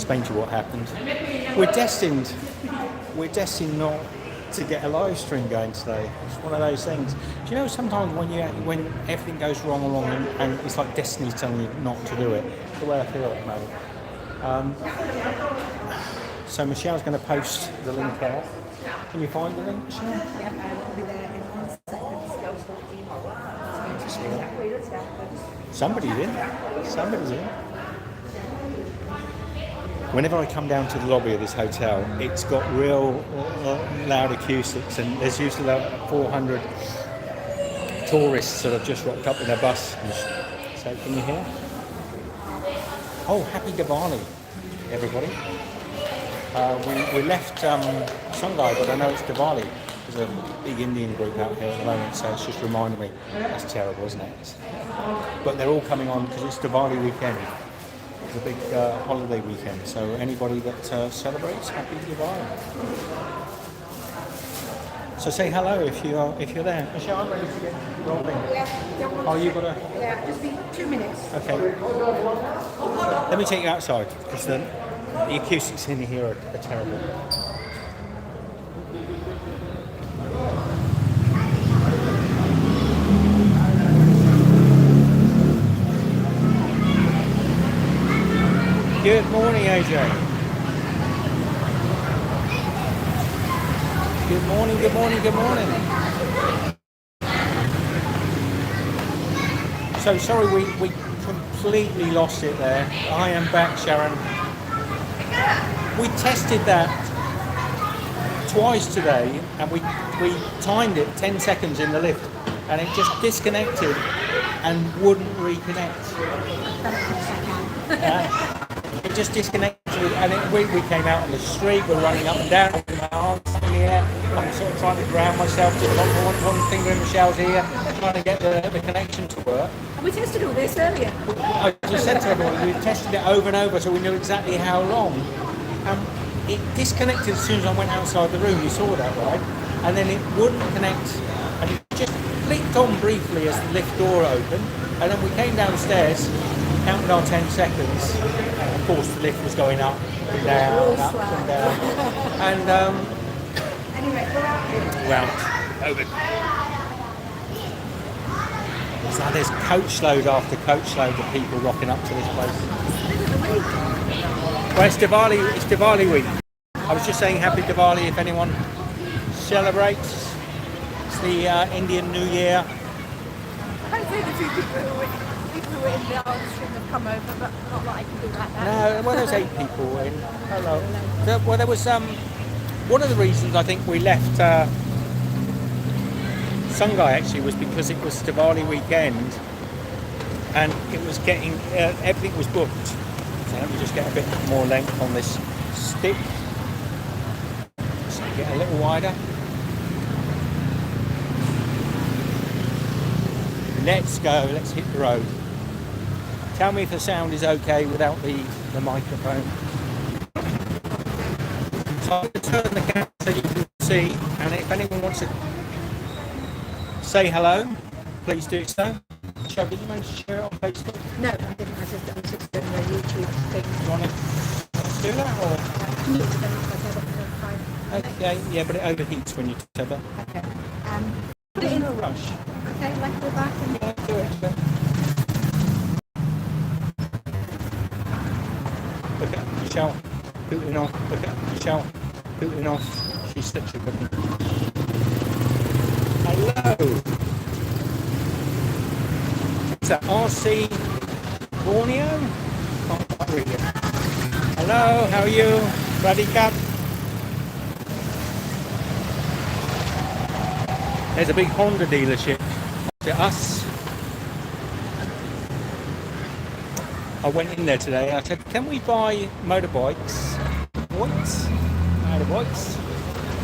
explain to you what happened. We're destined not to get a live stream going today. It's one of those things. Do you know sometimes when everything goes wrong and it's like destiny's telling you not to do it? That's the way I feel at the moment. So Michelle's going to post the link out. Can you find the link, Michelle? Yeah, I'll be there in 1 second. Somebody's in. Whenever I come down to the lobby of this hotel, it's got real loud acoustics, and there's usually about 400 tourists that have just rocked up in a bus. So can you hear? Oh, happy Diwali, everybody. We left Shanghai, but I know it's Diwali. There's a big Indian group out here at the moment, so it's just reminding me. That's terrible, isn't it? But they're all coming on because it's Diwali weekend. It's a big holiday weekend, so anybody that celebrates, happy Diwali. So say hello if you're there. Michelle, I'm ready to get rolling. Yeah. Oh, you got to? Yeah, just be 2 minutes. Okay. Let me take you outside because the acoustics in here are terrible. Good morning, AJ. Good morning. So sorry we completely lost it there. I am back, Sharon. We tested that twice today and we timed it 10 seconds in the lift and it just disconnected and wouldn't reconnect. It just disconnected and we came out on the street, we're running up and down with my arms in the air. I'm sort of trying to ground myself, just one finger in Michelle's ear, trying to get the connection to work. And we tested all this earlier. I just said to everyone, we tested it over and over so we knew exactly how long. It disconnected as soon as I went outside the room, you saw that, right? And then it wouldn't connect, and it just clicked on briefly as the lift door opened, and then we came downstairs, counted our 10 seconds, and of course the lift was going up and down, up and down. And, Anyway, we're out here. well, over. So there's coachload after coachload of people rocking up to this place. Well, it's Diwali week. I was just saying happy Diwali if anyone celebrates. It's the Indian New Year. I think a few people who were in the Livestream have come over, but not that I can do that now. No, well, there's 8 people in. Hello. Well, there was one of the reasons I think we left Sungai actually was because it was Diwali weekend and it was getting everything was booked. So let me just get a bit more length on this stick. So get a little wider. Let's go, let's hit the road. Tell me if the sound is okay without the microphone. So I'm going to turn the camera so you can see, and if anyone wants to say hello, please do so. Michelle, did you manage to share it on Facebook? No, I didn't. I was just doing the YouTube thing. Do you want to do that? Or? Can you turn off my tether? Fine. Okay, yeah, but it overheats when you tether. Okay. Put it in a rush. Okay, like go back and Yeah, do it. Look at Michelle booting off. Look at Michelle booting off. She's such a good one. Hello. Is that RC Borneo? Can't quite read it. Hello, how are you? Radhika? There's a big Honda dealership to us. I went in there today. I said, can we buy motorbikes? Motorbikes?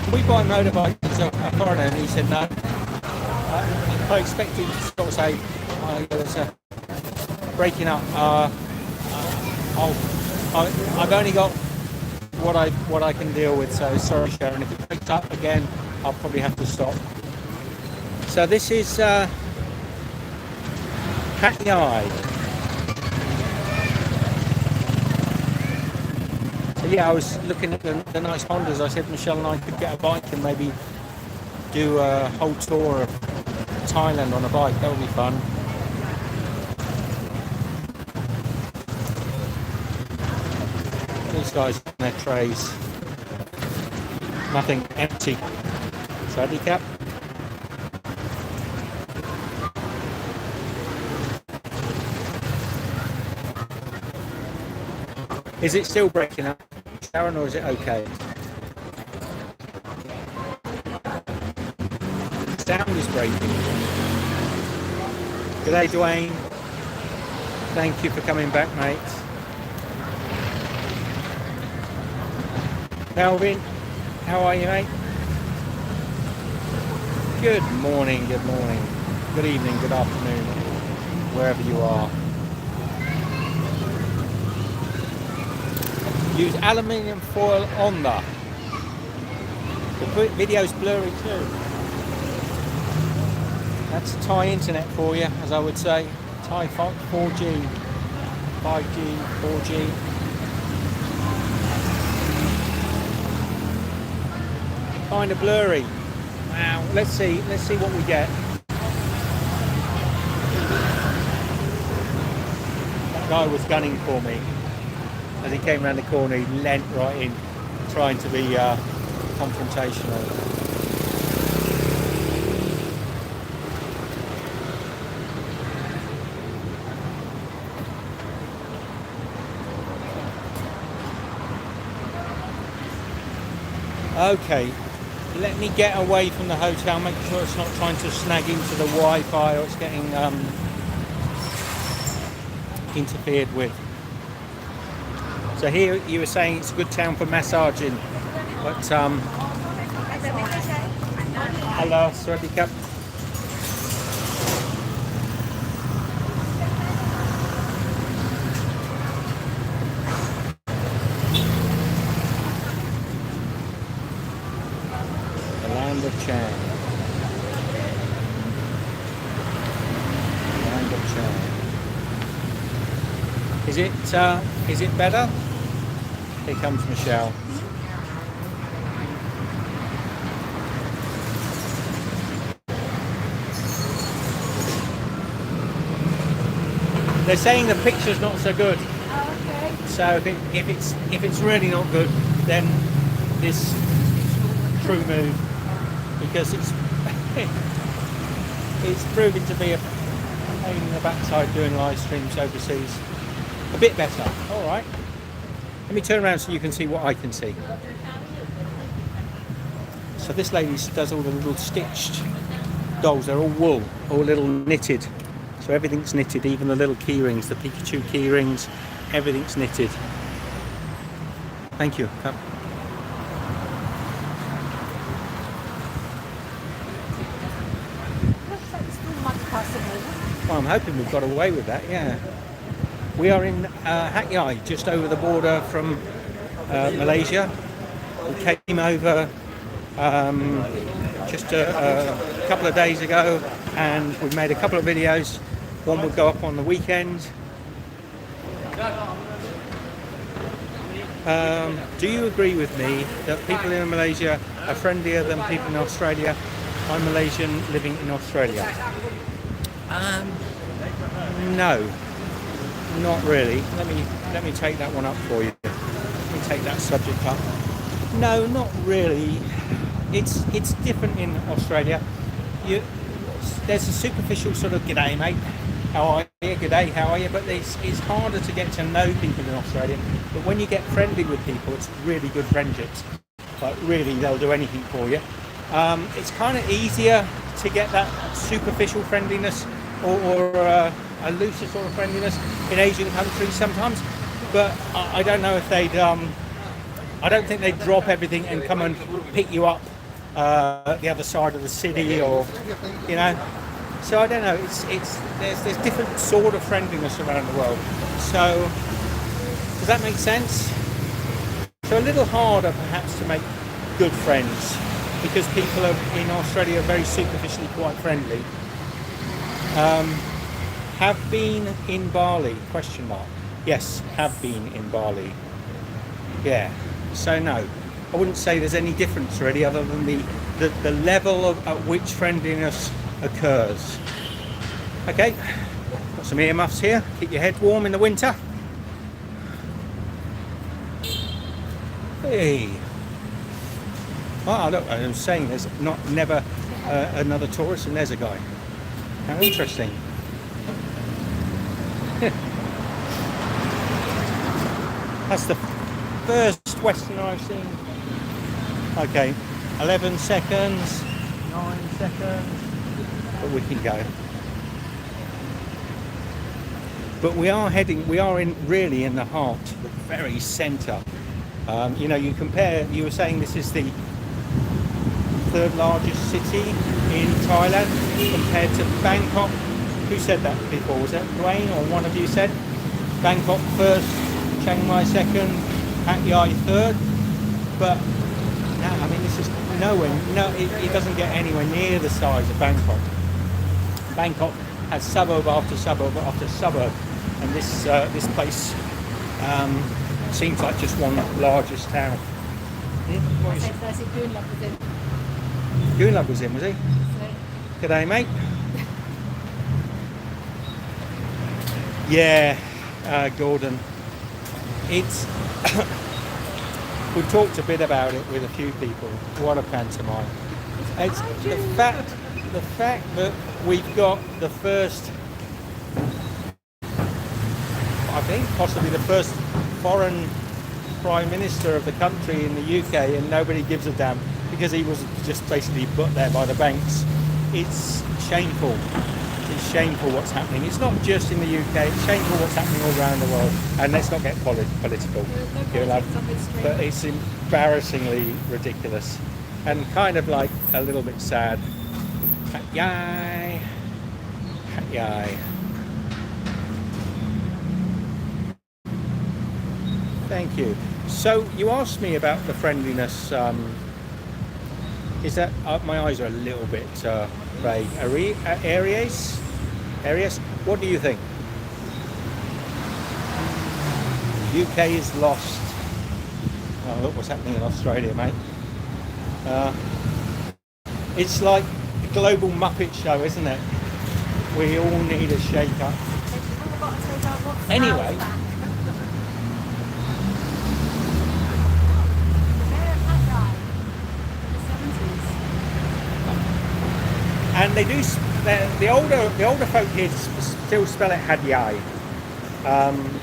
Can we buy motorbikes as a foreigner? And he said no. I expected to sort of say, there's a breaking up. I've only got what I can deal with, so sorry, Sharon. If it breaks up again, I'll probably have to stop. So this is Hat Yai. yeah, I was looking at the nice Hondas. I said Michelle and I could get a bike and maybe do a whole tour of Thailand on a bike. That would be fun. These guys on their trays. Nothing, empty. Sadly cap. Is it still breaking up, Sharon, or is it okay? Sound is breaking. G'day, Dwayne. Thank you for coming back, mate. Melvin, how are you, mate? Good morning, good evening, good afternoon, wherever you are. Use aluminium foil on the video's blurry too. That's Thai internet for you, as I would say. Thai 4G, 5G, 4G. Kind of blurry. Wow. Let's see what we get. That guy was gunning for me. As he came around the corner, he leant right in, trying to be confrontational. Okay, let me get away from the hotel, make sure it's not trying to snag into the Wi-Fi or it's getting interfered with. So here you were saying it's a good town for massaging, but hello, Swaddy Cup. The land of Chang. Land of Chang. Is it better? Here comes Michelle. They're saying the picture's not so good. Oh, okay. So if it's really not good, then this true move, because it's it's proving to be a pain in the backside doing live streams overseas. A bit better. All right. Let me turn around so you can see what I can see. So this lady does all the little stitched dolls. They're all wool, all little knitted. So everything's knitted, even the little key rings, the Pikachu key rings, everything's knitted. Thank you. Looks like it's too much possible. Well, I'm hoping we've got away with that, yeah. We are in Hat Yai, just over the border from Malaysia. We came over just a couple of days ago, and we've made a couple of videos. One would go up on the weekend. Do you agree with me that people in Malaysia are friendlier than people in Australia? I'm Malaysian living in Australia. No. Not really. Let me take that one up for you. Let me take that subject up. No, not really. It's different in Australia. There's a superficial sort of g'day mate, how are you? G'day, how are you? But it's harder to get to know people in Australia. But when you get friendly with people, it's really good friendships. Like really, they'll do anything for you. It's kind of easier to get that superficial friendliness or a looser sort of friendliness in Asian countries sometimes, but I don't know if they'd. I don't think they'd drop everything and come and pick you up at the other side of the city, or you know. So I don't know. There's different sort of friendliness around the world. So does that make sense? So a little harder perhaps to make good friends because people in Australia are very superficially quite friendly. Have been in Bali? Question mark. Yes, have been in Bali. Yeah. So no, I wouldn't say there's any difference really, other than the level at which friendliness occurs. Okay. Got some earmuffs here. Keep your head warm in the winter. Hey. Oh, look, I was saying there's never another tourist, and there's a guy. How interesting. That's the first Westerner I've seen. Okay, 11 seconds, 9 seconds, but we can go. But we are really in the heart, the very centre. You know, you were saying this is the third largest city in Thailand compared to Bangkok. Who said that before? Was that Dwayne or one of you said? Bangkok first, Chiang Mai second, Hat Yai third. But no, I mean, this is it doesn't get anywhere near the size of Bangkok. Bangkok has suburb after suburb after suburb, and this place seems like just one largest town. What is it? Goonlub was in, was he? G'day, mate. Yeah, Gordon. It's we've talked a bit about it with a few people. What a pantomime! It's the fact that we've got the first, I think, possibly the first foreign Prime Minister of the country in the UK, and nobody gives a damn because he was just basically put there by the banks. It's shameful. It's shameful what's happening. It's not just in the UK, it's shameful what's happening all around the world. And let's not get political, but it's embarrassingly ridiculous and kind of like a little bit sad. Hat Yai, Hat Yai. Thank you. So you asked me about the friendliness. Is that my eyes are a little bit vague? Areas? What do you think? UK is lost. Oh, look what's happening in Australia, mate. It's like the global Muppet show, isn't it? We all need a shake-up. Anyway. And they do. The older folk here still spell it Hat Yai,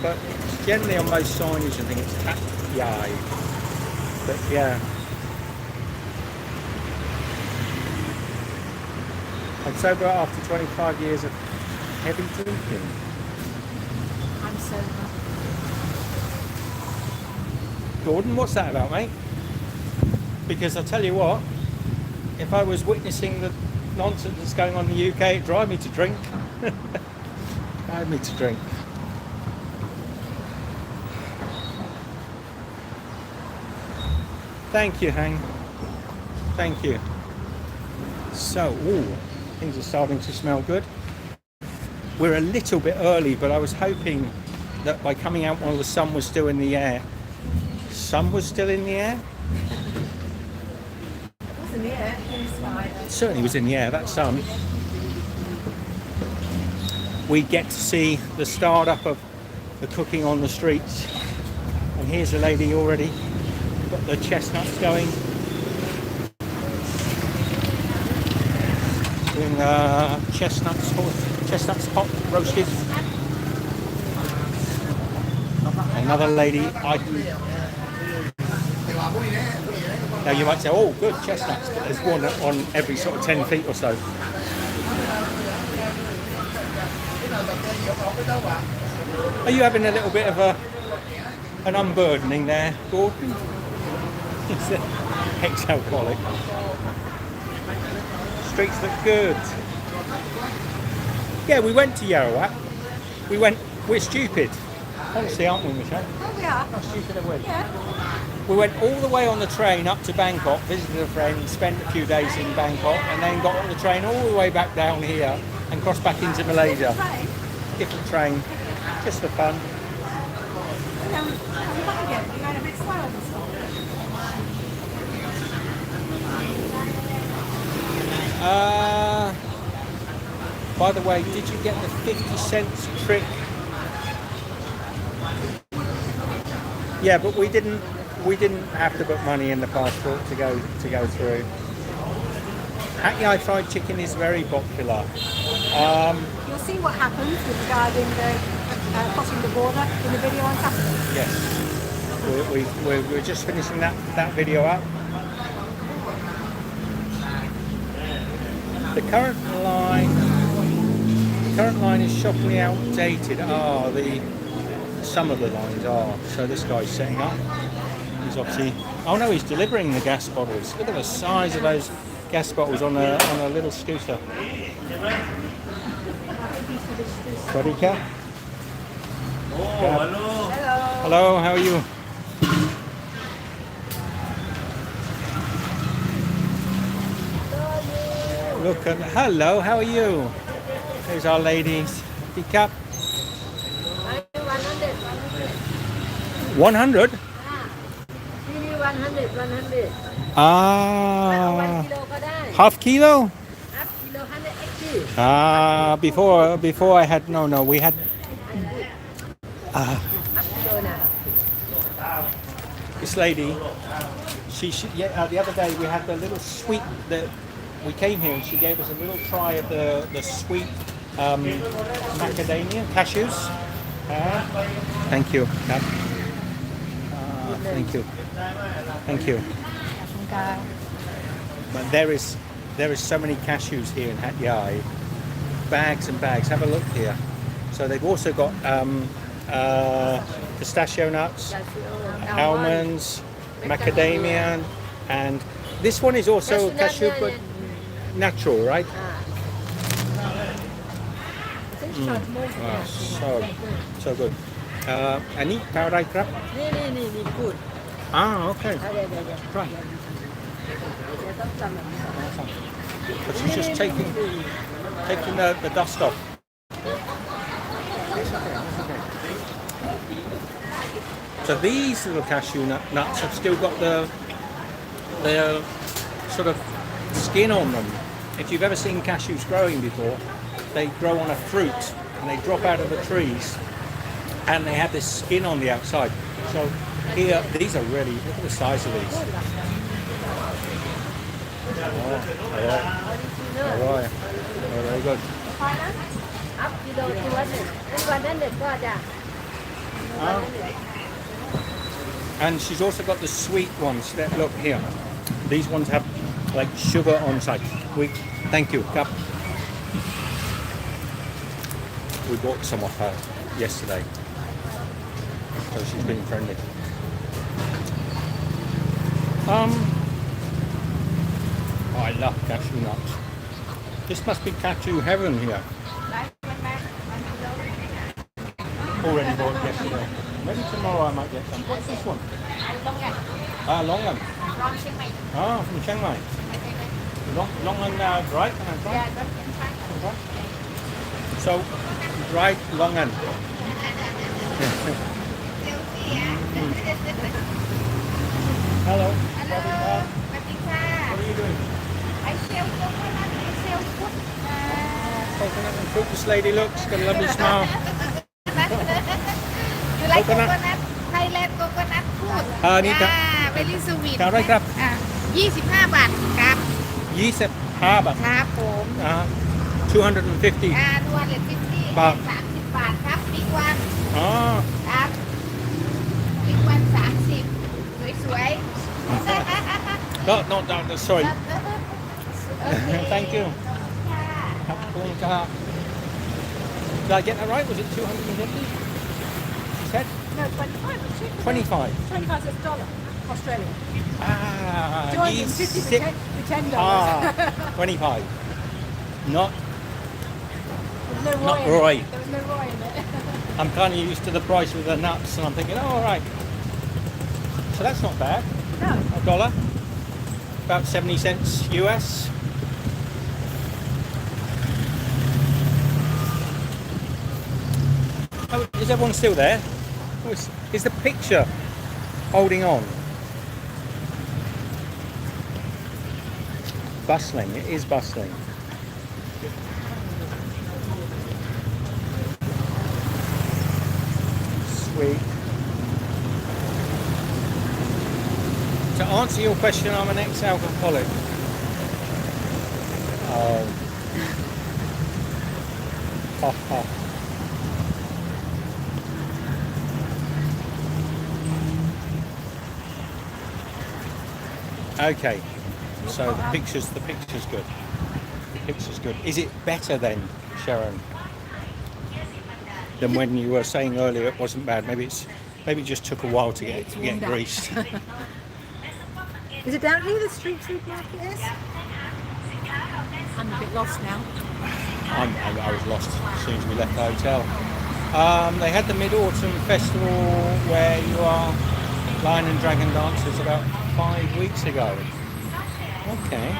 but generally on most signage I think it's Hat Yai. But yeah, I'm sober after 25 years of heavy drinking. I'm sober. Gordon, what's that about, mate? Because I tell you what, if I was witnessing the nonsense that's going on in the UK, it'd drive me to drink. Drive me to drink. Thank you, Hang. Thank you. So, things are starting to smell good. We're a little bit early, but I was hoping that by coming out while the sun was still in the air. Sun was still in the air? It certainly was in the air, that sun. We get to see the start up of the cooking on the streets. And here's a lady already got the chestnuts going. Doing chestnuts hot roasted. Another lady. Now you might say, oh, good chestnuts, but there's one on every sort of 10 feet or so. Are you having a little bit of an unburdening there, Gordon? Ex-alcoholic. Streets look good. Yeah, we went to Yarawat. We're stupid. Honestly, aren't we, Michelle? Oh, we are. How stupid are we? Yeah. We went all the way on the train up to Bangkok, visited a friend, spent a few days in Bangkok, and then got on the train all the way back down here and crossed back into Malaysia. Train? Different train, just for fun. No, come back again. You're going a bit slow on this one. By the way, did you get the 50 cents trick? Yeah, but we didn't have to put money in the passport to go through. Hat Yai fried chicken is very popular. You'll see what happens with regarding the crossing the border in the video on Saturday. Yes, we're just finishing that video up. The current line is shockingly outdated. Some of the lines are. So this guy's setting up. He's obviously. Oh no, he's delivering the gas bottles. Look at the size of those gas bottles on a little scooter. Sarika. Hello. Hello, how are you? Look at hello, how are you? There's our ladies. Pick up. 100? 100 100 Ah, กิโลก็ได้ half kilo? อัพกิโล180 Before I had no, we had อัพกิโลน่ะ this lady. The other day we had the little sweet that we came here and she gave us a little try of the sweet macadamia cashews. Thank you. Thank you. But there is so many cashews here in Hat Yai, bags and bags. Have a look here. So they've also got pistachio nuts, almonds, macadamia, and this one is also cashew, but natural, right? Wow, so good. Any paradise crab? นี่พูด Okay. เดี๋ยว Right. ต้องจำแบบนี้ But she's just taking the dust off. So these little cashew nuts have still got the sort of skin on them. If you've ever seen cashews growing before, they grow on a fruit and they drop out of the trees and they have this skin on the outside. So here, these are really, look at the size of these. Alright. Very good. อัพกิโลตัวหนึ่งวันนั้นเด็ดก็จะ And she's also got the sweet ones. Look here. These ones have like sugar on side. Thank you. Cup. We bought some off her yesterday. So she's been friendly. I love cashew nuts. This must be cashew heaven here. Already bought yesterday. Maybe tomorrow I might get some. What's this one? Longan. From Chiang Mai. Longan dried? So, dried longan. Hello. What are you doing? I sell coconut, I sell food. Coconut and fruit. This lady looks got a lovely smile. You like coconut? Thailand coconut food. นี่ครับ very sweet อะไรครับ 25 บาทครับ 25 บาท ครับผม 250 นวลเลย50 บาท 30 บาทครับบิ๊กวัน อ๋อ ครับบิ๊กวัน30 สวยๆ No, sorry. โอเค Thank you. ค่ะ Did I get that right? Was it 250? She said? No, 25. 25. 25 is dollar, Australian. 20. 50 to $10. 25. Not There was no Not Roy. Roy. There was no Roy in it. I'm kind of used to the price with the nuts, and I'm thinking, oh, all right. So that's not bad. No. $1, about 70 cents US. Oh, is everyone still there? Is the picture holding on? Bustling, it is bustling. Sweet. To answer your question, I'm an ex-alcoholic. Oh. Ha ha. Okay, so the picture's good. The picture's good. Is it better then, Sharon, than when you were saying earlier it wasn't bad? Maybe it just took a while to get greased. Is it down here the street food market is? I'm a bit lost now. I was lost as soon as we left the hotel. They had the Mid-Autumn Festival where you are Lion and Dragon dancers about 5 weeks ago. Okay.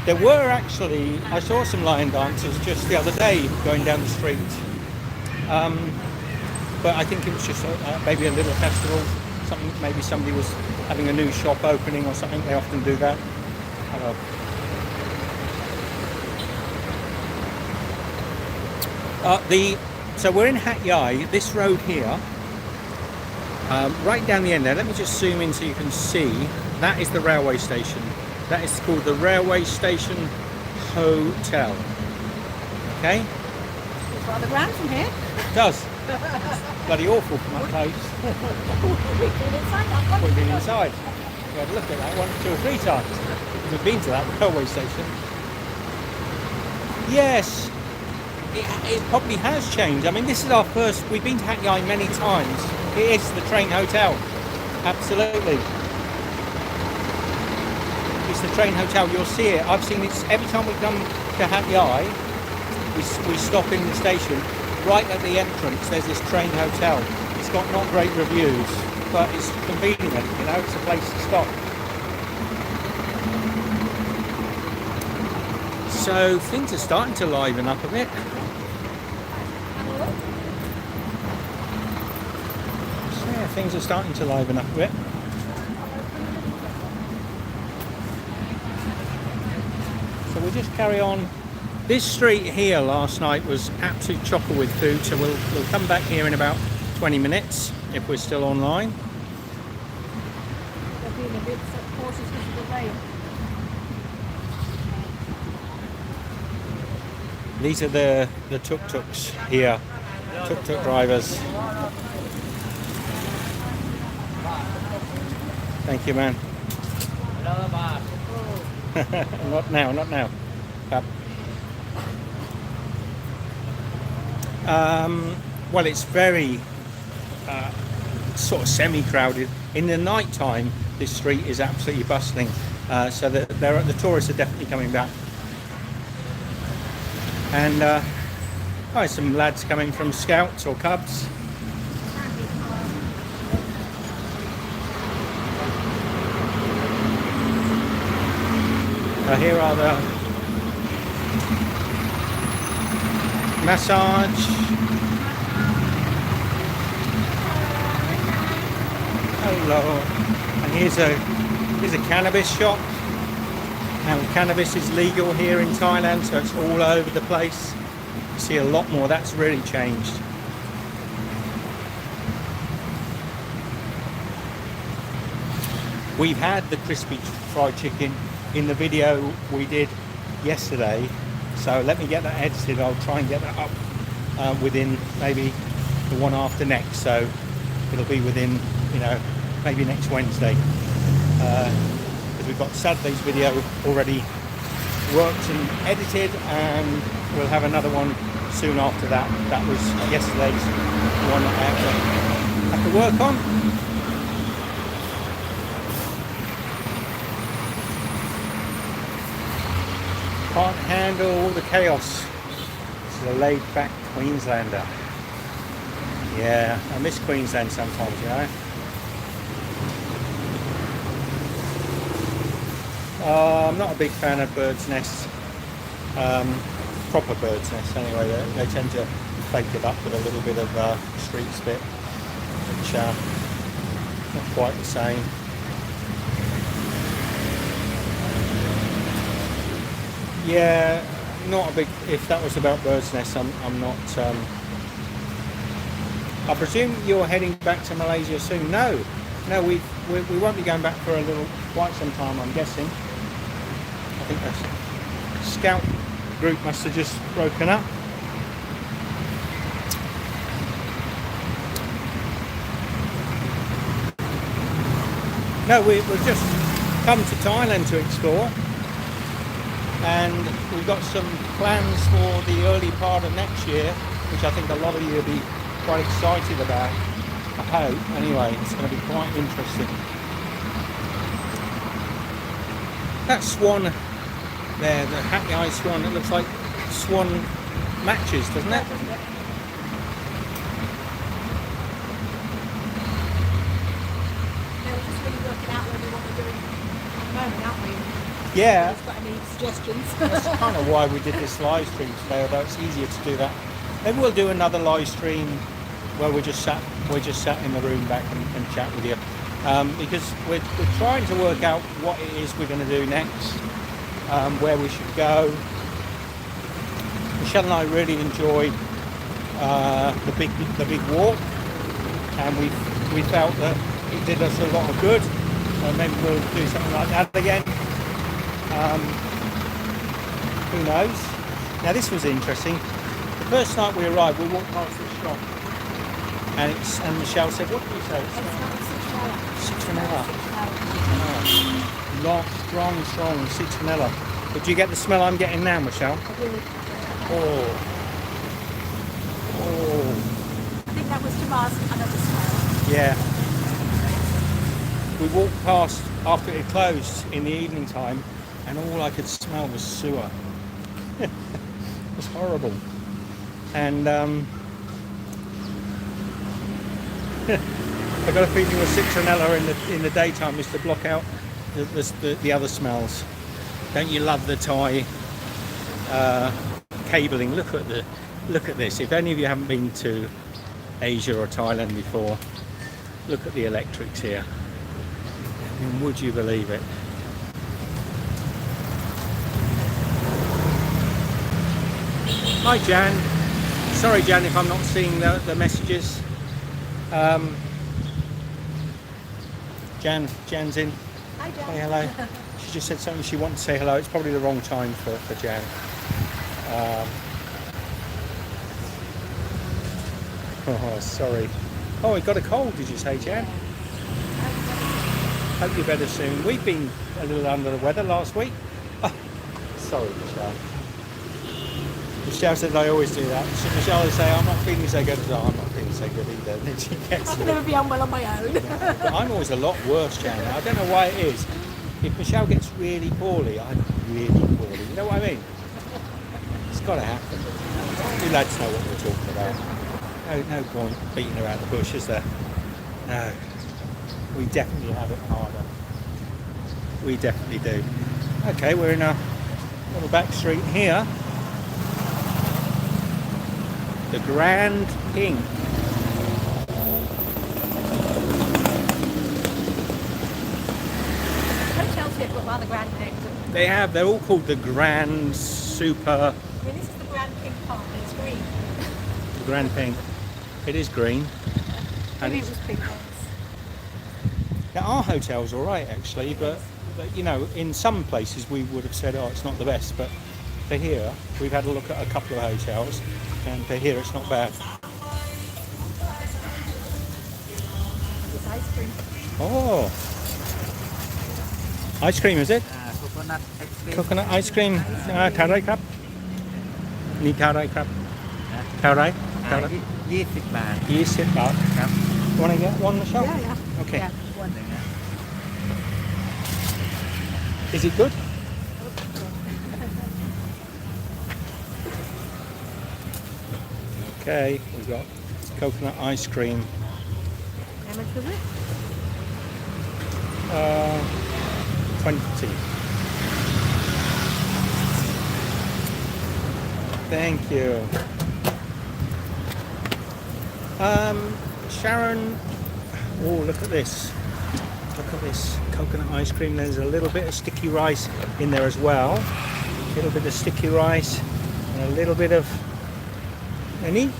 There were actually, I saw some lion dancers just the other day going down the street. But I think it was just maybe a little festival. Maybe somebody was having a new shop opening or something. They often do that. So we're in Hat Yai. This road here, right down the end there. Let me just zoom in so you can see. That is the railway station. That is called the Railway Station Hotel. Okay. It's rather grand from here. It does. It's bloody awful from up close. We've been inside. We had a look at that 2 or 3 times. We've been to that railway station. Yes, it probably has changed. I mean, this is our first. We've been to Hat Yai many times. It is the train hotel. Absolutely. It's the train hotel. You'll see it. I've seen it every time we've come to Hat Yai. We stop in the station. Right at the entrance, there's this train hotel. It's got not great reviews, but it's convenient. You know, it's a place to stop. So things are starting to liven up a bit. So yeah, things are starting to liven up a bit. So we'll just carry on. This street here last night was absolute chocker with food, so we'll come back here in about 20 minutes if we're still online. They're being a bit cautious because of the rain. These are the tuk-tuks here, tuk-tuk drivers. Thank you, man. Not now, not now. Well, it's very sort of semi-crowded. In the night time, this street is absolutely bustling. So that the tourists are definitely coming back. And some lads coming from Scouts or Cubs. Here are the massage. Hello. And here's a cannabis shop. Now cannabis is legal here in Thailand, so it's all over the place. You see a lot more. That's really changed. We've had the crispy fried chicken in the video we did yesterday, so let me get that edited. I'll try and get that up within maybe the one after next, so it'll be within, maybe next Wednesday, because we've got Saturday's video already worked and edited, and we'll have another one soon after that. That was yesterday's one that I have to work on. Can't handle all the chaos. This is a laid-back Queenslander. Yeah, I miss Queensland sometimes, I'm not a big fan of birds' nests. Proper birds' nests, anyway. They tend to fake it up with a little bit of street spit. Michelle. Not quite the same. Yeah, not a big. If that was about bird's nest, I'm not. I presume you're heading back to Malaysia soon. No, we won't be going back for quite some time. I'm guessing. I think the scout group must have just broken up. No, we've just come to Thailand to explore, and we've got some plans for the early part of next year, which I think a lot of you will be quite excited about. I hope. Anyway, it's going to be quite interesting. That swan there, the Hat Yai swan, it looks like swan matches, doesn't it? Yeah. Got any suggestions? That's kind of why we did this live stream today, although it's easier to do that. Maybe we'll do another live stream where we're just sat in the room back and chat with you. Because we're trying to work out what it is we're going to do next, where we should go. Michelle and I really enjoyed the big walk, and we felt that it did us a lot of good. Maybe we'll do something like that again. Who knows? Now this was interesting. The first night we arrived, we walked past this shop, and Michelle said, "What did you say?" Citronella. Not strong citronella. But do you get the smell I'm getting now, Michelle? I do. Oh. I think that was to mask another smell. Yeah. We walked past after it closed in the evening time, and all I could smell was sewer. It was horrible. And I've got a feeling with citronella in the daytime is to block out the other smells. Don't you love the Thai cabling? Look at this. If any of you haven't been to Asia or Thailand before, look at the electrics here. I mean, would you believe it? Hi Jan. Sorry Jan if I'm not seeing the messages. Jan's in. Hi Jan. Say hello. She just said something she wanted to say hello. It's probably the wrong time for Jan. Oh, sorry. Oh, he got a cold, did you say, Jan? Hope you're better soon. We've been a little under the weather last week. Oh, sorry, Michelle. Michelle said I always do that. So Michelle will say, I'm not feeling so good. Oh, I'm not feeling so good either. And then she gets I can never be unwell on my own. Yeah, but I'm always a lot worse, Jan. I don't know why it is. If Michelle gets really poorly, I'm really poorly. You know what I mean? It's got to happen. You lads know what we're talking about. No point beating around the bush, is there? No. We definitely have it harder. We definitely do. Okay, we're in a little back street here. The Grand Pink. Hotels here got rather grand names. They have. They're all called the Grand Super. I mean, this is the Grand Pink Park, and it's green. The Grand Pink. It is green. And Maybe it was pink once. now our hotel's all right actually, but you know, in some places we would have said, oh, it's not the best. But for here, we've had a look at a couple of hotels, and for here, it's not bad. It's ice cream. Oh, ice cream is it? Coconut ice cream. Coconut ice cream. Tarai krab. Ni tarai krab. Tarai. 20 บาท 20 baht. ครับ You want to get one, Michelle? Yeah. Okay. Yeah, one. หนึ่งนะ Is it good? Okay, we've got coconut ice cream. How much was it? 20. Thank you. Sharon Oh, look at this. Look at this coconut ice cream. There's a little bit of sticky rice in there as well. A little bit of sticky rice and a little bit of any?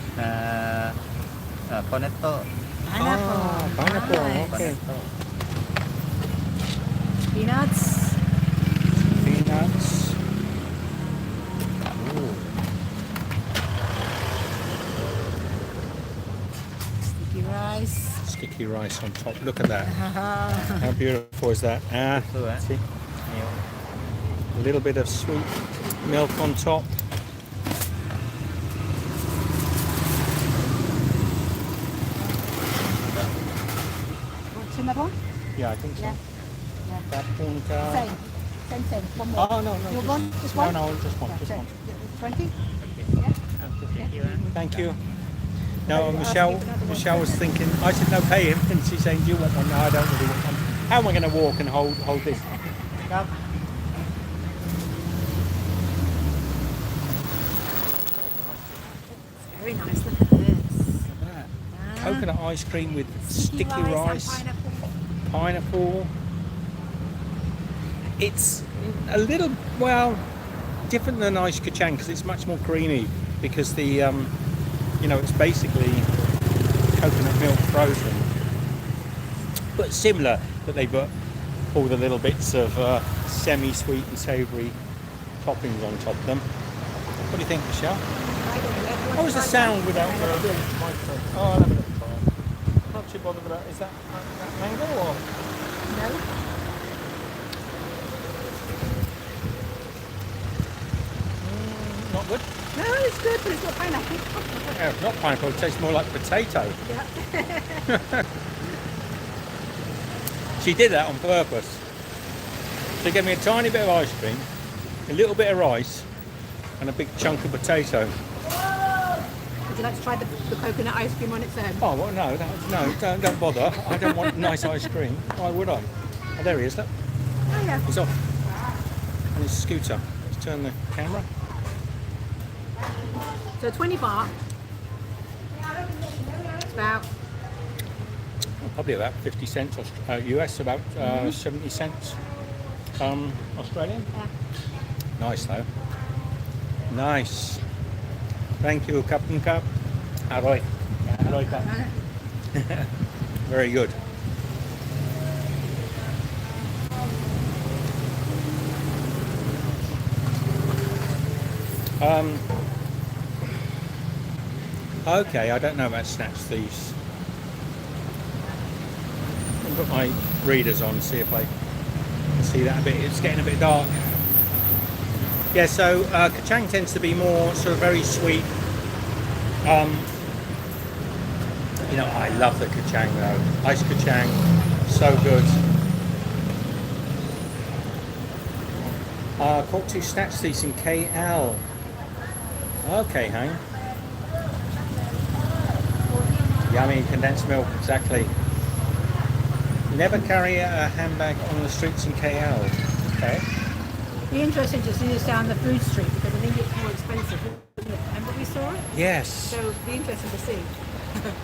Cornetto. Pineapple. Ah, pineapple. Nice. Okay. Peanuts. Peanuts. Ooh. Sticky rice. Sticky rice on top. Look at that. How beautiful is that? Ah, see? A little bit of sweet milk on top. What's another one? Yeah, I think so. Yeah. Paprika. Same. One more. Oh, no, no. You want just No, one? no, just one. Yeah, Just so one. 20? Thank you. No, Michelle was thinking, I said, no, pay him. And she's saying, do you want one? No, I don't really want one. How am I going to walk and hold this? No. Very nice. Look at this. Coconut ice cream with sticky rice, and pineapple. It's a little, well, different than ice kachang because it's much more creamy because the, you know, it's basically coconut milk frozen. But similar, that they put all the little bits of semi-sweet and savoury toppings on top of them. What do you think, Michelle? What was the sound without the microphone? Oh, I'll have a look. Not too bothered with that. Is that mango or? No. Not good? No, it's good, but it's not pineapple. Yeah, it's not pineapple. It tastes more like potato. Yeah. She did that on purpose. She gave me a tiny bit of ice cream, a little bit of rice, and a big chunk of potato. Would you like to try the coconut ice cream on its own? Oh, well, no, don't bother. I don't want nice ice cream. Why would I? Oh, there he is, look. Oh, yeah. He's off. On his scooter. Let's turn the camera. So 20 baht. It's about Probably about 50 cents US, about 70 cents Australian. Yeah. Nice though. Nice. Thank you, Captain Cup. Aroy. Aroy Cup. Very good. Okay, I don't know about snatch thieves. I'll put my readers on, see if I can see that a bit. It's getting a bit dark. Yeah, so kachang tends to be more sort of very sweet. You know, I love the kachang though. Ice kachang, so good. Caught two snatch thieves in KL. Okay, Hang. Yummy condensed milk, exactly. Never carry a handbag on the streets in KL. Okay. be interesting to see this down the food street because I think it's more expensive. Isn't it? Remember we saw it? Yes. So it'd be interesting to see.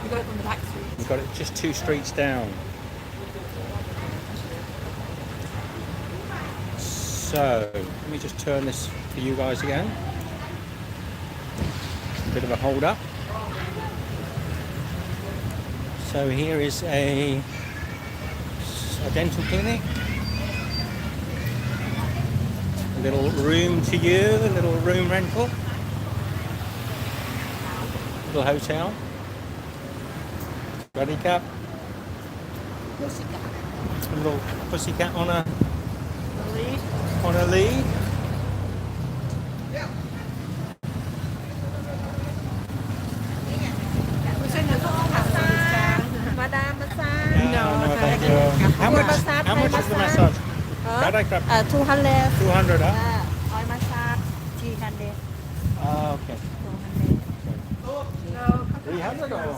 We got it on the back street. We've got it just 2 streets down. So, let me just turn this for you guys again. Bit of a hold up. So here is a dental clinic. A little room to you, a little room rental. Little hotel. Buddy cap. Pussycat. A little pussycat on a Lead. on a lead. Madame massage. No, thank you. How much is the massage? That I grab 200. 200, huh? Oil massage 300. Okay. 300 or?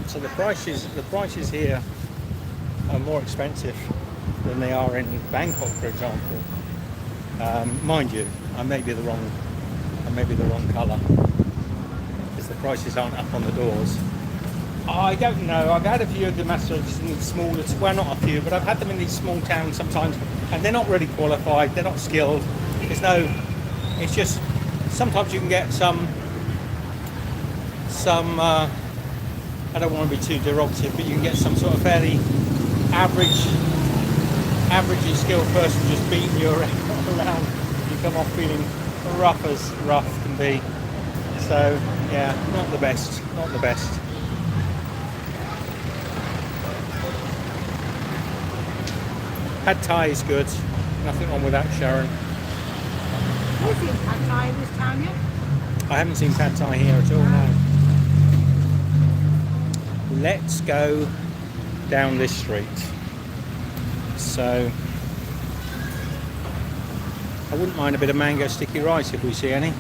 So the prices here are more expensive than they are in Bangkok, for example. Mind you, I may be the wrong colour. because the prices aren't up on the doors. I don't know. I've had a few of the masseurs in these smaller, well, not a few, but I've had them in these small towns sometimes, and they're not really qualified. They're not skilled. There's no. It's just sometimes you can get some. I don't want to be too derogative, but you can get some sort of fairly averagely skilled person just beating you around. You come off feeling rough as rough can be. So yeah, not the best. Not the best. Hat Thai is good. Nothing wrong with that, Sharon. Have you seen Hat Yai in this town yet? I haven't seen Hat Thai here at all now. Let's go down this street. So I wouldn't mind a bit of mango sticky rice if we see any. I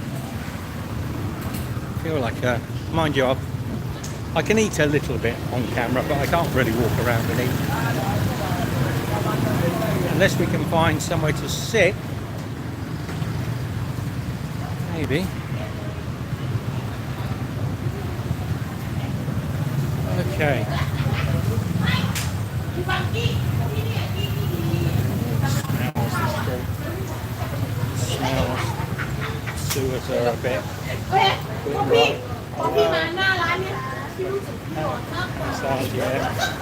feel like, mind you, I can eat a little bit on camera, but I can't really walk around and eat. Unless we can find somewhere to sit. Maybe. Okay. Smells. Sewers are a bit rough. Sounds, yeah.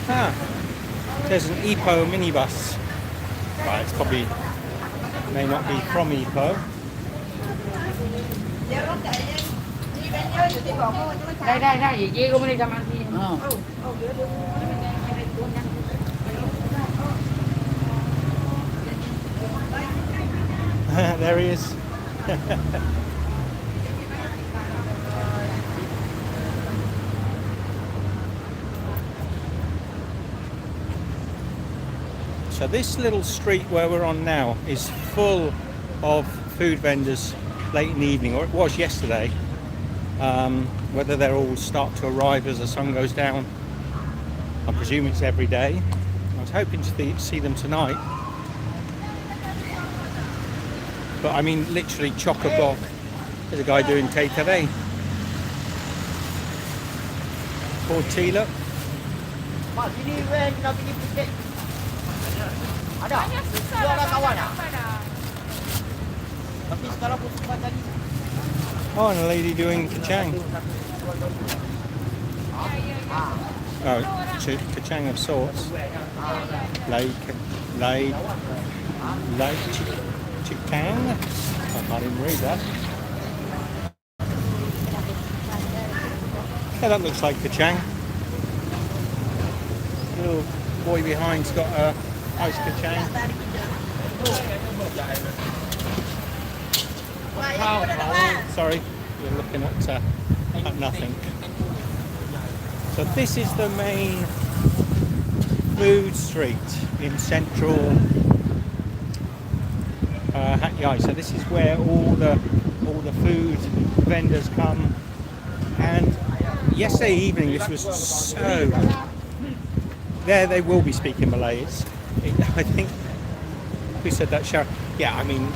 Ah, there's an Ipoh minibus. Right, it's probably may not be from Ipoh. Đây gì luôn đi cho ăn đi. There he is. So this little street where we're on now is full of food vendors late in the evening, or it was yesterday. Whether they're all start to arrive as the sun goes down, I presume it's every day. I was hoping to see them tonight. But I mean, literally chock-a-block. There's a guy doing takeaway. Poor Tila. Oh, and a lady doing kachang. Oh, kachang of sorts. Kachang. I can't even read that. Yeah, that looks like kachang. Little boy behind's got a ice kachang. Sorry, you're looking at nothing. So this is the main food street in central Hat Yai. So this is where all the food vendors come. And yesterday evening, this was so. There they will be speaking Malay. I think. Who said that, Sharon? Yeah, I mean,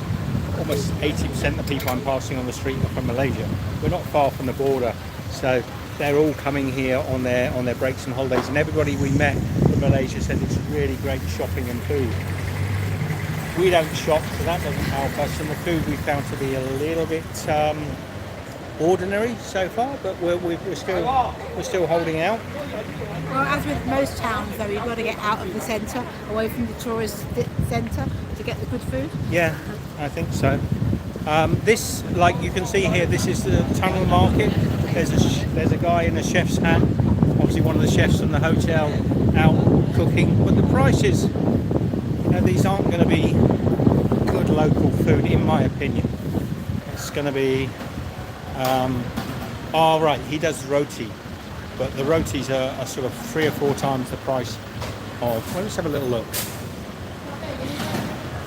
almost 80% of the people I'm passing on the street are from Malaysia. We're not far from the border, so they're all coming here on their breaks and holidays. And everybody we met from Malaysia said it's really great shopping and food. We don't shop, so that doesn't help us. And the food we found to be a little bit ordinary so far, but we're still holding out. Well, as with most towns, though, you've got to get out of the centre, away from the tourist centre, to get the good food. Yeah, I think so. This, like you can see here, this is the tunnel market. There's a guy in a chef's hat, obviously one of the chefs from the hotel, out cooking. But the prices, these aren't going to be good local food, in my opinion. It's going to be. Oh right, he does roti, but the rotis are sort of 3 or 4 times the price of. Well, let's have a little look.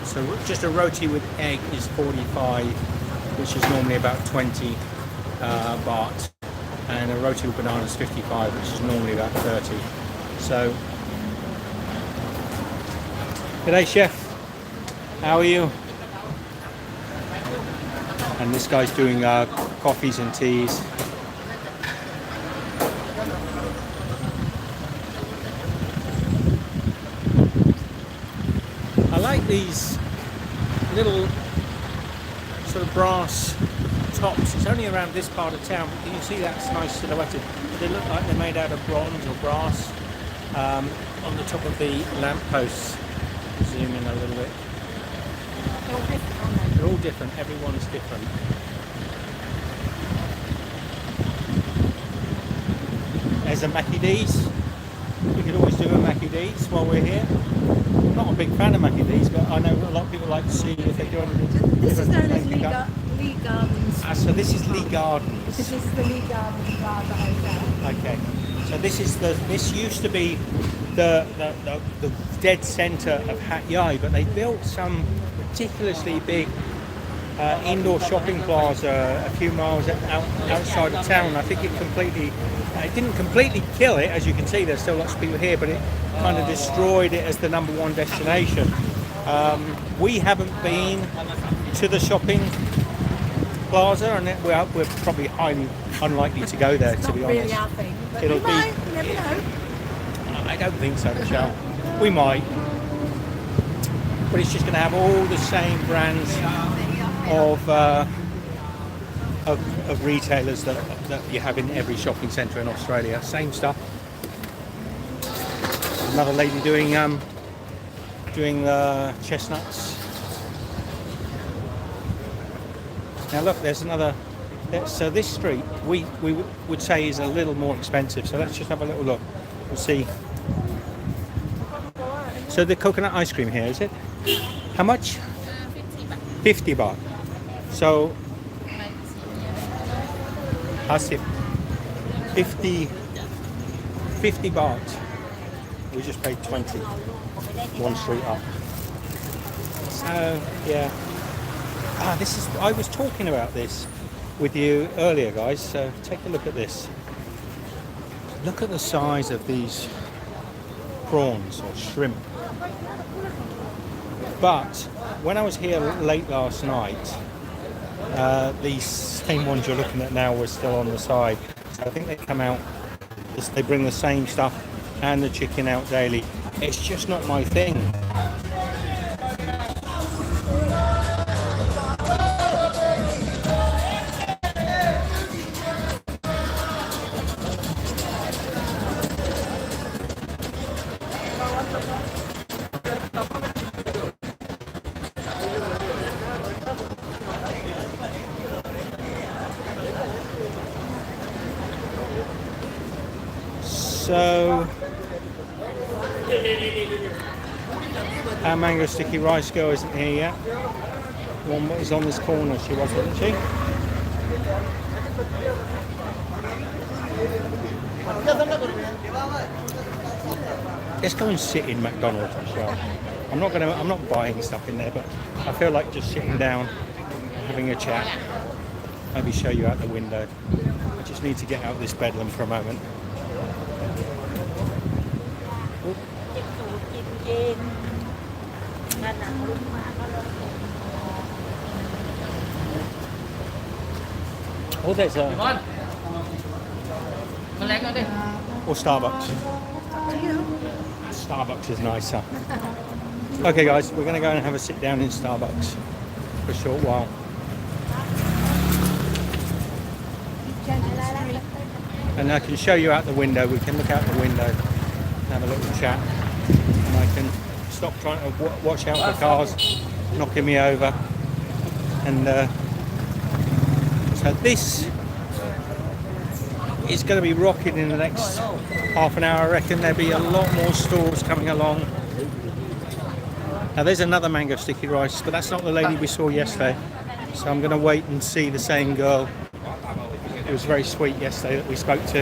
So just a roti with egg is 45, which is normally about 20 baht, and a roti with banana is 55, which is normally about 30. So, g'day chef, how are you? And this guy's doing coffees and teas. I like these little sort of brass tops. It's only around this part of town, but can you see that's nice silhouetted? They look like they're made out of bronze or brass on the top of the lampposts. Zoom in a little bit. They're all different, everyone's different. There's a Mackie D's. We could always do a Mackie D's while we're here. I'm not a big fan of Mackie D's, but I know a lot of people like to see if they do anything. This is known as Lee Gardens. So this is Lee Gardens. This is the Lee Gardens Plaza Hotel. Okay. So this used to be the dead centre of Hat Yai, but they built some ridiculously big indoor shopping plaza a few miles outside of town. I think it didn't completely kill it, as you can see. There's still lots of people here, but it kind of destroyed it as the #1 destination. We haven't been to the shopping plaza, and we're probably highly unlikely to go there, It's to be not honest. really our thing, but It'll we might, you never know. I don't think so, Michelle. We might, but it's just going to have all the same brands of retailers that you have in every shopping centre in Australia. Same stuff. Another lady doing chestnuts. Now look, there's another. So this street we would say is a little more expensive. So let's just have a little look. We'll see. So the coconut ice cream here, is it? How much? 50 baht. So that's it. 50 baht. We just paid 20. One street up. So yeah. I was talking about this with you earlier, guys. So take a look at this. Look at the size of these prawns or shrimp. But when I was here late last night, these same ones you're looking at now were still on the side. So I think they come out, they bring the same stuff and the chicken out daily. It's just not my thing. So our mango sticky rice girl isn't here yet. One was on this corner, she was, wasn't she? Let's go and sit in McDonald's, Michelle. I'm not buying stuff in there, but I feel like just sitting down, having a chat, maybe show you out the window. I just need to get out of this bedlam for a moment. Oh, there's a... Or Starbucks. Starbucks is nicer. Okay guys, we're going to go and have a sit down in Starbucks for a short while. And I can show you out the window. We can look out the window and have a little chat. And I can stop trying to watch out for cars knocking me over. And so this is going to be rocking in the next half an hour. I reckon there'll be a lot more stores coming along. Now there's another mango sticky rice, but that's not the lady we saw yesterday. So I'm going to wait and see the same girl. It was very sweet yesterday that we spoke to.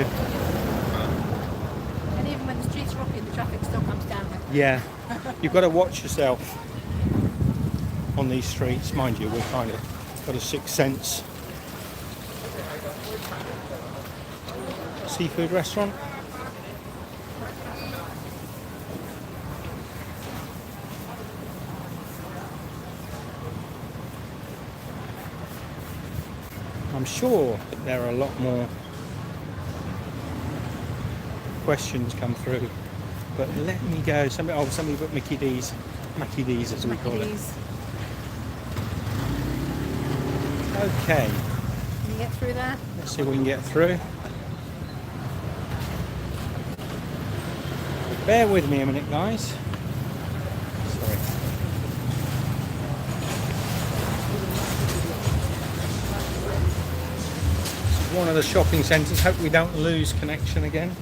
And even when the street's rocking, the traffic still comes down. Yeah, you've got to watch yourself on these streets. Mind you, we've kind of got a sixth sense. Seafood restaurant. I'm sure there are a lot more questions come through, but let me go. Somebody put Mickey D's as we call it. Please. Okay, Can you get through there? let's see if we can get through. Bear with me a minute, guys. Sorry. This is one of the shopping centres. Hope we don't lose connection again.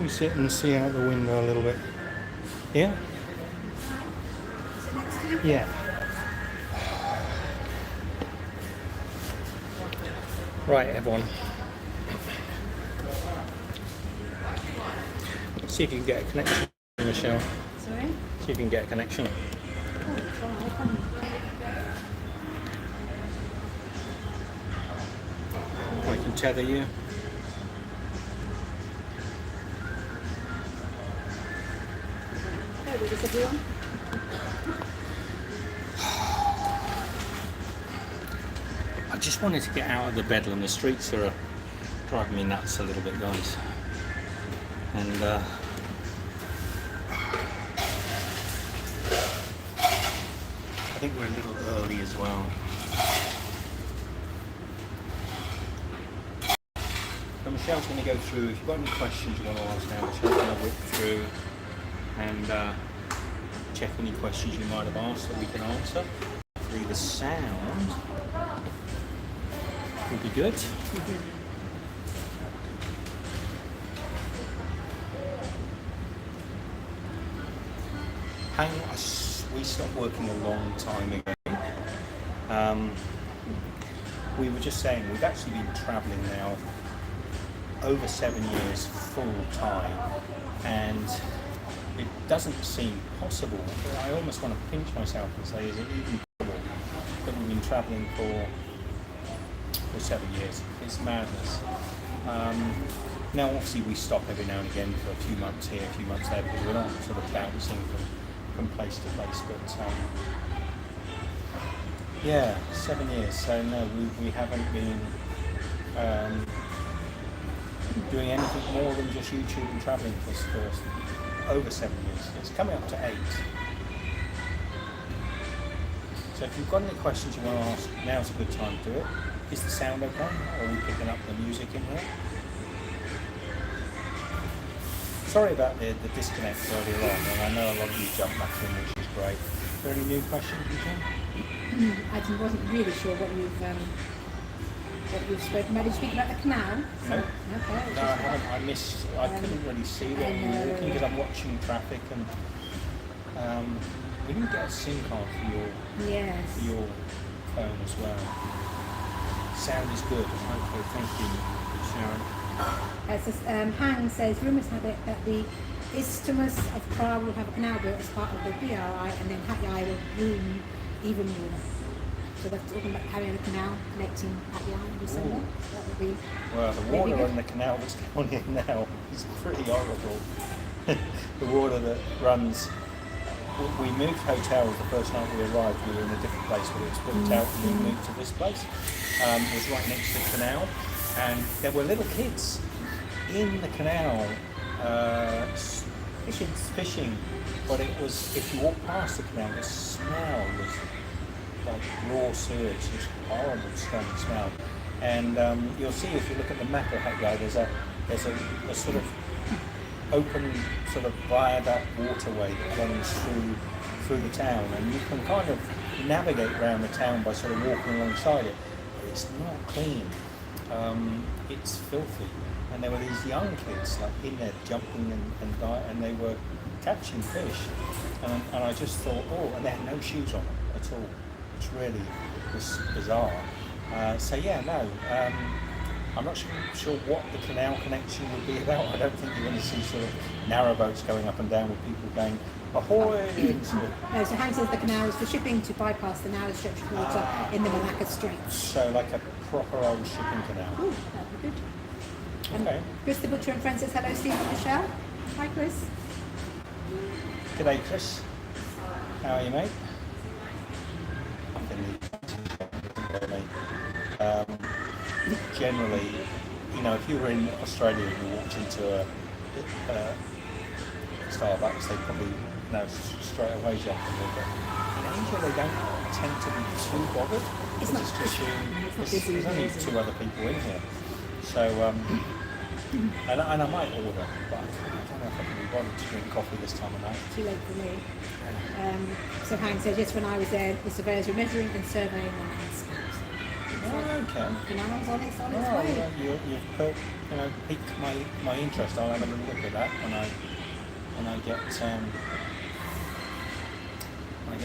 We sit and see out the window a little bit. Yeah? Yeah. Right, everyone. See if you can get a connection, Michelle. Sorry? See if you can get a connection. I can tether you. I just wanted to get out of the bedlam. The streets are driving me nuts a little bit, guys. And I think we're a little early as well. So Michelle's going to go through. If you've got any questions you want to ask now, Michelle's going to whip through and check any questions you might have asked that we can answer. Hopefully the sound will be good. We stopped working a long time ago. We were just saying we've actually been travelling now over 7 years full time, and it doesn't seem possible. I almost want to pinch myself and say, is it even possible that we've been travelling for 7 years? It's madness. Now obviously we stop every now and again for a few months here, a few months there, because we're not sort of bouncing from place to place, but yeah, 7 years. So no, we haven't been doing anything more than just YouTube and travelling for over 7 years. It's coming up to 8. So if you've got any questions you want to ask, now's a good time to do it. Is the sound okay? Or are we picking up the music in here? Sorry about the disconnect earlier on, and I know a lot of you jumped back in, which is great. Are there any new questions you can? I wasn't really sure what you've spoken about. Did you speak about the canal? No. Okay. No, I haven't. I couldn't really see what you were walking because I'm watching traffic, and we didn't get a SIM card for your phone as well. Sound is good. Okay, thank you, Sharon. Hang says, rumours have it that the Isthmus of Prague will have a canal built as part of the BRI, and then Hat Yai will boom even more. So they're talking about having a canal connecting Hat Yai with somewhere. So that would be. Well, the water in the canal that's down here now is pretty horrible. The water that runs. We moved hotels the first night we arrived. We were in a different place, but it was booked out and we moved to this place. It was right next to the canal, and there were little kids in the canal fishing. But it was, if you walk past the canal, the smell was like raw sewage, this horrible strong smell. And you'll see if you look at the map of Hat Yai, there's a sort of open sort of viaduct waterway that runs through the town, and you can kind of navigate around the town by sort of walking alongside it. But it's not clean. It's filthy, and there were these young kids like in there jumping and they were catching fish, and I just thought, oh, and they had no shoes on at all, It's really bizarre. So yeah, no. I'm not sure what the canal connection would be about. I don't think you're going to see sort of narrowboats going up and down with people going, ahoy! And sort of, No, so Hank says the canal is for shipping to bypass the narrow stretch of water in the Malacca Straits. so like a proper old shipping canal. Ooh, that'd be good. Okay. Chris the Butcher and Francis, hello Steve and Michelle. Hi Chris. G'day, Chris. How are you, mate? Generally, you know, if you were in Australia and you walked into a Starbucks, they probably know straight away jump in there. But in Asia, they don't tend to be too bothered. It's not just you. busy, There's only is it? 2 other people in here, so and I might order, but I don't know if I can be bothered to drink coffee this time of night. Too late for me. So Hank says, yes, when I was there, the surveyors were measuring and surveying on landscapes. Okay. Canal's on its way. Well, you've put, piqued my interest. I'll have a little look at that when I get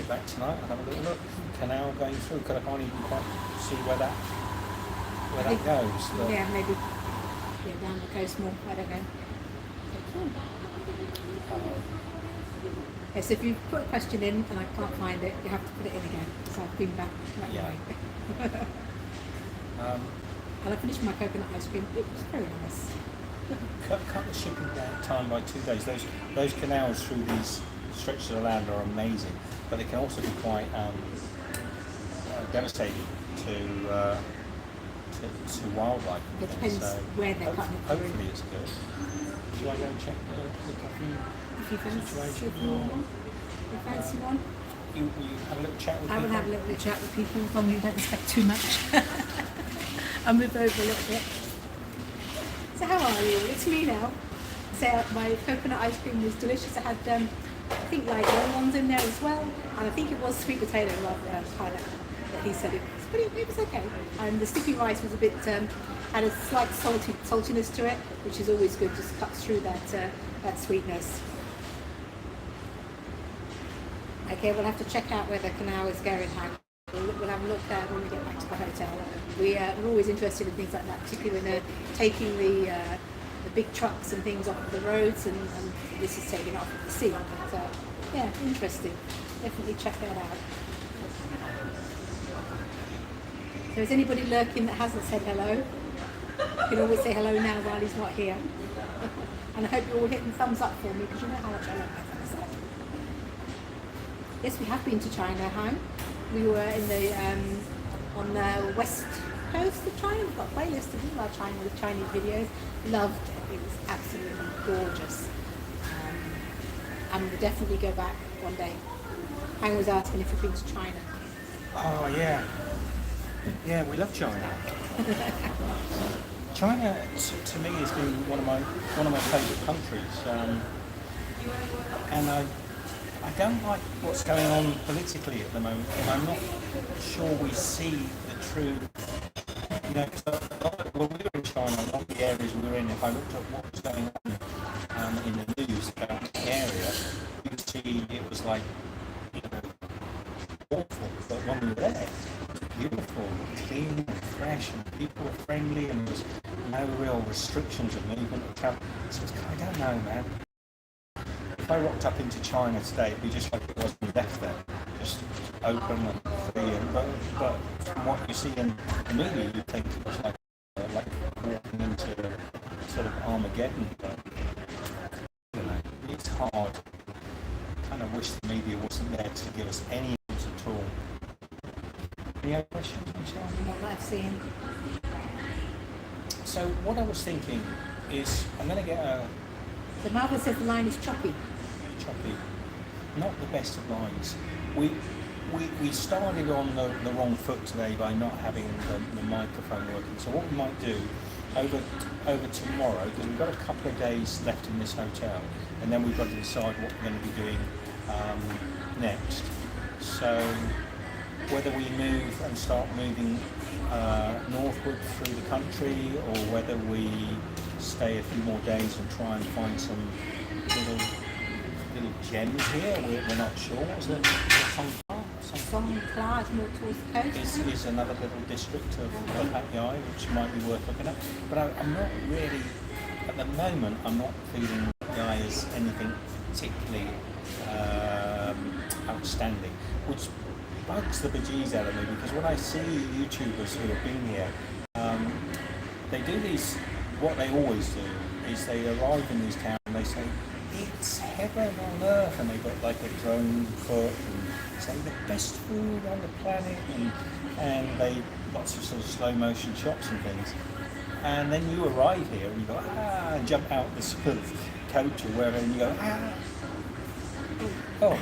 back tonight. I'll have a little look. Canal going through, because I can't even quite see where that goes. But Yeah, maybe down the coast more. I don't know. Yes, if you put a question in and I can't find it, you have to put it in again. So I've been back that Yeah. way. And I finished my coconut ice cream. It was very nice. cut the shipping time by 2 days. Those canals through these stretches of land are amazing, but they can also be quite devastating to wildlife. It depends where they're cutting it through. Hopefully it's good. Do you want to go and check the coffee If you fancy situation? one, you fancy one. You have a little chat with I will people? have a little bit chat with people as long as you don't expect too much. I'll move over a little bit. So how are you? It's me now. So my coconut ice cream was delicious. I had I think like lemons in there as well, and I think it was sweet potato rather than pineapple. But he said it was okay. And the sticky rice was a bit had a slight saltiness to it, which is always good. Just cuts through that sweetness. Okay, we'll have to check out where the canal is going, Hank. We'll have a look there when we get back to the hotel. We're always interested in things like that, particularly when they're taking the big trucks and things off of the roads, and this is taking it off of the sea. But yeah, interesting. Definitely check that out. So is anybody lurking that hasn't said hello? You can always say hello now while he's not here. And I hope you're all hitting thumbs up for me, because you know how much I love my thumbs up. Yes, we have been to China, Han. We were in the on the west coast of China. We've got a playlist of all our China with Chinese videos. Loved it. It was absolutely gorgeous. And we'll definitely go back one day. Han was asking if we've been to China. Oh yeah, yeah, we love China. China to me has been one of my favourite countries, and I don't like what's going on politically at the moment. I'm not sure we see the true, when we were in China, a lot of the areas we were in, if I looked at what was going on in the news about the area, you could see it was like, awful, but when we were there, it was beautiful, clean and fresh, and people were friendly, and there was no real restrictions of movement or travel. So I don't know, man. If I rocked up into China today, it'd be just like it was when we left there, just open and free. But from what you see in the media, you'd think it was like walking into sort of Armageddon. But it's hard. I kind of wish the media wasn't there to give us any news at all. Any other questions, Michelle? What I've seen. So what I was thinking is, I'm going to get a The Marvel says the line is choppy. not the best of lines. We started on the wrong foot today by not having the microphone working. So what we might do over tomorrow, because we've got a couple of days left in this hotel, and then we've got to decide what we're going to be doing next. So whether we move and start moving northward through the country, or whether we stay a few more days and try and find some little gems here. We're not sure. What was it? Some Songkhla is more towards the coast. Is another little district of Hat Yai, which might be worth looking at. But I'm not really, at the moment, I'm not feeling Hat Yai is anything particularly outstanding, which bugs the bejeez out of me, because when I see YouTubers who have been here, they do these, what they always do is they arrive in these towns and they say, it's heaven on earth, and they've got like a drone foot and say the best food on the planet, and they lots of sort of slow motion shots and things, and then you arrive here and you go and jump out the sort of coach or wherever, and you go oh,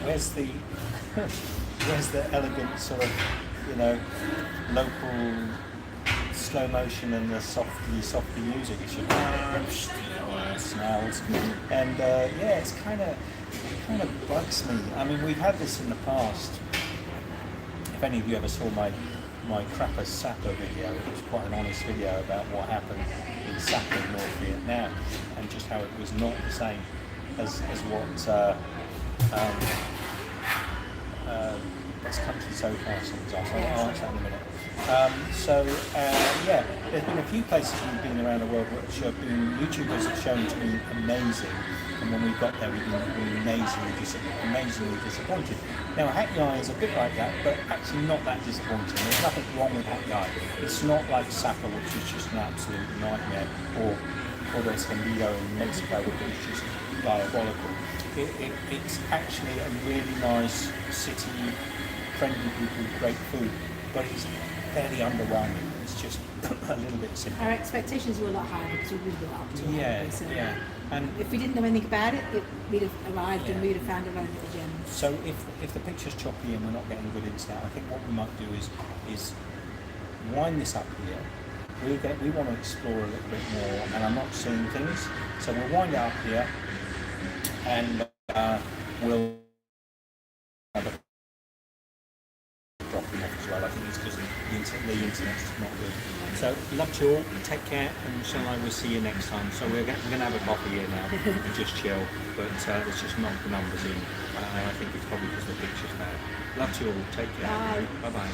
where's the elegant sort of, you know, local slow motion and the softly music? It's just smells, and yeah, it kind of bugs me. I mean, we've had this in the past. If any of you ever saw my Crapper Sapper video, it was quite an honest video about what happened in Sapper in North Vietnam, and just how it was not the same as what Best Country So Far songs are. So I'll answer that in a minute. Yeah, there's been a few places we've been around the world which have been, YouTubers have shown to be amazing, and when we got there we've been amazingly disappointed. Now Hat Yai is a bit like that, but actually not that disappointing. There's nothing wrong with Hat Yai. It's not like Sapa, which is just an absolute nightmare, or Escondido in Mexico, which is just diabolical. It's actually a really nice city, friendly people, great food, but it's fairly underwhelming. It's just a little bit simple. Our expectations were a lot higher because we really got up to it. Yeah. And if we didn't know anything about it, we'd have arrived and we'd have found our own little gems. so if the picture's choppy and we're not getting good insight, I think what we might do is wind this up here. We want to explore a little bit more, and I'm not seeing things, so we'll wind it up here, and we'll have a dropping off as well. I think it's because the internet's not good. So love you all, take care, and shall I, we'll see you next time. So we're going to have a coffee here now and just chill, but let's just knock the numbers in. I think it's probably because the picture's bad. Love you all, take care. Bye. Bye bye.